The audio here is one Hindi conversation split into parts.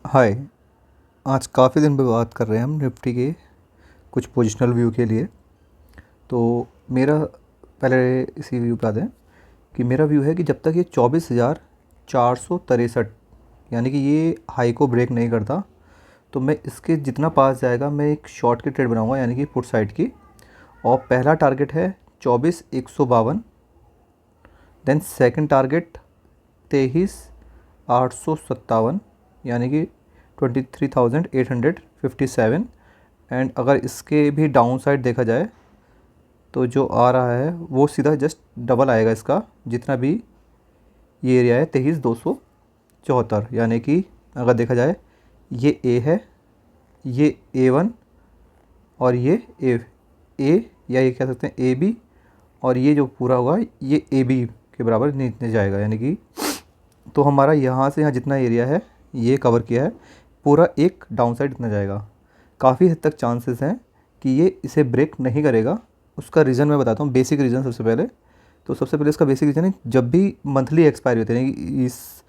हाय। आज काफ़ी दिन पे बात कर रहे हैं हम निफ्टी के कुछ पोजिशनल व्यू के लिए। तो मेरा पहले इसी व्यू पे आते हैं कि मेरा व्यू है कि जब तक ये 24,463 यानी कि ये हाई को ब्रेक नहीं करता तो मैं इसके जितना पास जाएगा मैं एक शॉर्ट की ट्रेड बनाऊंगा, यानी कि पुट साइड की। और पहला टारगेट है 24,152, देन सेकंड टारगेट 23,857 यानी कि 23,857। एंड अगर इसके भी डाउन साइड देखा जाए तो जो आ रहा है वो सीधा जस्ट डबल आएगा इसका, जितना भी ये एरिया है 23,274। यानी कि अगर देखा जाए ये ए है, ये A1 और ये ए या ये कह सकते हैं AB, और ये जो पूरा होगा ये AB के बराबर नीचे जाएगा। यानी कि तो हमारा यहाँ से यहाँ जितना एरिया है ये कवर किया है, पूरा एक डाउन साइड इतना जाएगा। काफ़ी हद तक चांसेस हैं कि ये इसे ब्रेक नहीं करेगा। उसका रीज़न मैं बताता हूँ, बेसिक रीज़न सबसे पहले। तो सबसे पहले इसका बेसिक रीज़न है, जब भी मंथली एक्सपायरी होती है, यानी कि इस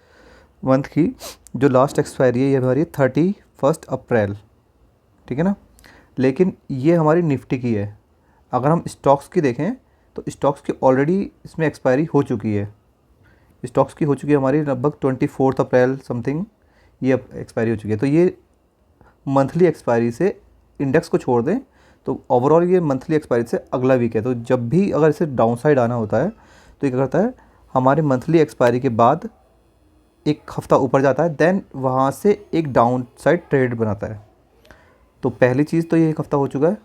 मंथ की जो लास्ट एक्सपायरी है ये हमारी 31 अप्रैल, ठीक है ना। लेकिन ये हमारी निफ्टी की है। अगर हम स्टॉक्स की देखें तो स्टॉक्स की ऑलरेडी इसमें एक्सपायरी हो चुकी है। स्टॉक्स की हो चुकी है हमारी लगभग 24 अप्रैल समथिंग ये एक्सपायरी हो चुकी है। तो ये मंथली एक्सपायरी से इंडेक्स को छोड़ दें तो ओवरऑल ये मंथली एक्सपायरी से अगला वीक है। तो जब भी अगर इसे डाउन साइड आना होता है तो ये क्या करता है, हमारे मंथली एक्सपायरी के बाद एक हफ़्ता ऊपर जाता है, देन वहाँ से एक डाउन साइड ट्रेड बनाता है। तो पहली चीज़ तो ये एक हफ़्ता हो चुका है।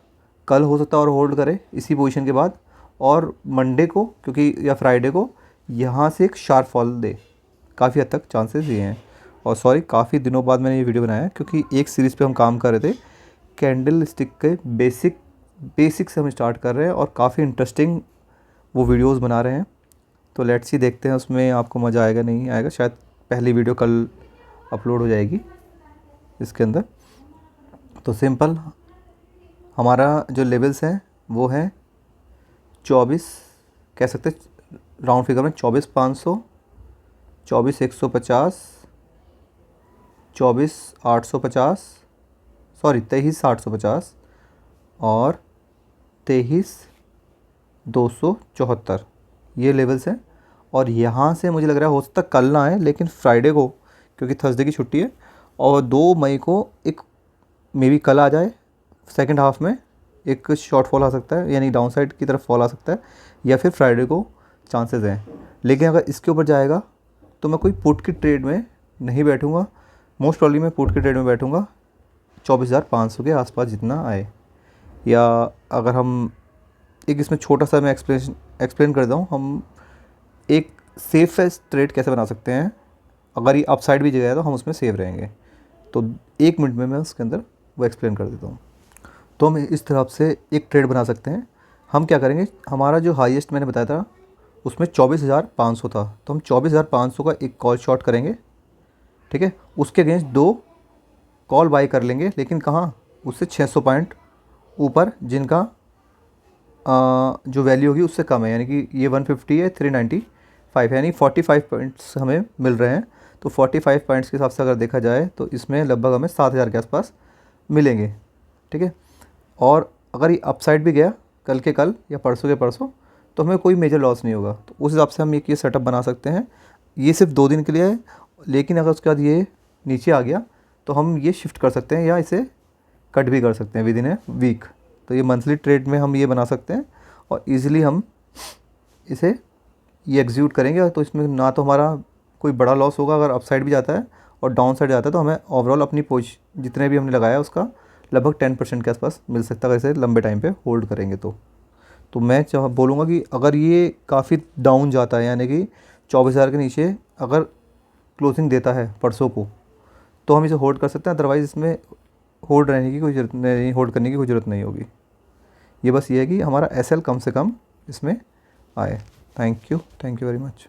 कल हो सकता है और होल्ड करे इसी पोजीशन के बाद, और मंडे को क्योंकि या फ्राइडे को यहाँ से एक शार्प फॉल दे। काफ़ी हद तक चांसेस ये हैं। और सॉरी, काफ़ी दिनों बाद मैंने ये वीडियो बनाया है क्योंकि एक सीरीज़ पे हम काम कर रहे थे, कैंडल स्टिक के बेसिक से हम स्टार्ट कर रहे हैं और काफ़ी इंटरेस्टिंग वो वीडियोस बना रहे हैं। तो लेट्स सी, देखते हैं उसमें आपको मज़ा आएगा नहीं आएगा। शायद पहली वीडियो कल अपलोड हो जाएगी इसके अंदर। तो सिंपल हमारा जो लेवल्स हैं वो हैं 24, कह सकते राउंड फिगर में 24,500, 24,150, 24,850, सॉरी 23,850 और 23,274 ये लेवल्स हैं। और यहाँ से मुझे लग रहा है हो सकता कल ना आए, लेकिन फ्राइडे को, क्योंकि थर्सडे की छुट्टी है, और 2 मई को एक मे बी कल आ जाए सेकंड हाफ में एक शॉर्ट फॉल आ सकता है, यानी डाउन साइड की तरफ फॉल आ सकता है, या फिर फ्राइडे को चांसेस हैं। लेकिन अगर इसके ऊपर जाएगा तो मैं कोई पुट की ट्रेड में नहीं बैठूंगा। मोस्ट प्रॉब्ली मैं पुट की ट्रेड में बैठूंगा 24,500 के आसपास जितना आए। या अगर हम एक इसमें छोटा सा मैं एक्सप्लेन कर दूँ, हम एक सेफेस्ट ट्रेड कैसे बना सकते हैं। अगर ये अपसाइड भी जाएगा तो हम उसमें सेफ रहेंगे। तो 1 मिनट में मैं उसके अंदर वो एक्सप्लेन कर देता हूँ। तो हम इस तरह से एक ट्रेड बना सकते हैं। हम क्या करेंगे, हमारा जो हाईएस्ट मैंने बताया था उसमें 24,500 था, तो हम 24,500 का एक कॉल शॉर्ट करेंगे, ठीक है। उसके अगेंस्ट 2 कॉल बाई कर लेंगे, लेकिन कहाँ, उससे 600 पॉइंट ऊपर, जिनका जो वैल्यू होगी उससे कम है। यानी कि ये 150 है, 395 यानी 45 पॉइंट्स हमें मिल रहे हैं। तो 45 पॉइंट्स के हिसाब से अगर देखा जाए तो इसमें लगभग हमें 7,000 के आसपास मिलेंगे, ठीक है। और अगर ये अपसाइड भी गया कल के कल या परसों के परसों तो हमें कोई मेजर लॉस नहीं होगा। तो उस हिसाब से हम ये सेटअप बना सकते हैं। ये सिर्फ 2 दिन के लिए है, लेकिन अगर उसके बाद ये नीचे आ गया तो हम ये शिफ्ट कर सकते हैं या इसे कट भी कर सकते हैं विद इन ए वीक। तो ये मंथली ट्रेड में हम ये बना सकते हैं और इजीली हम इसे ये एग्जीक्यूट करेंगे। तो इसमें ना तो हमारा कोई बड़ा लॉस होगा अगर अपसाइड भी जाता है, और डाउन साइड जाता है तो हमें ओवरऑल अपनी पोजीशन जितने भी हमने लगाया उसका लगभग 10% के आसपास मिल सकता है अगर इसे लंबे टाइम पे होल्ड करेंगे तो मैं बोलूँगा कि अगर ये काफ़ी डाउन जाता है, यानी कि 24,000 के नीचे अगर क्लोजिंग देता है परसों को, तो हम इसे होल्ड कर सकते हैं। अदरवाइज़ इसमें होल्ड रहने की कोई ज़रूरत नहीं, होल्ड करने की कोई ज़रूरत नहीं होगी। ये बस ये है कि हमारा एसएल कम से कम इसमें आए। Thank you very much.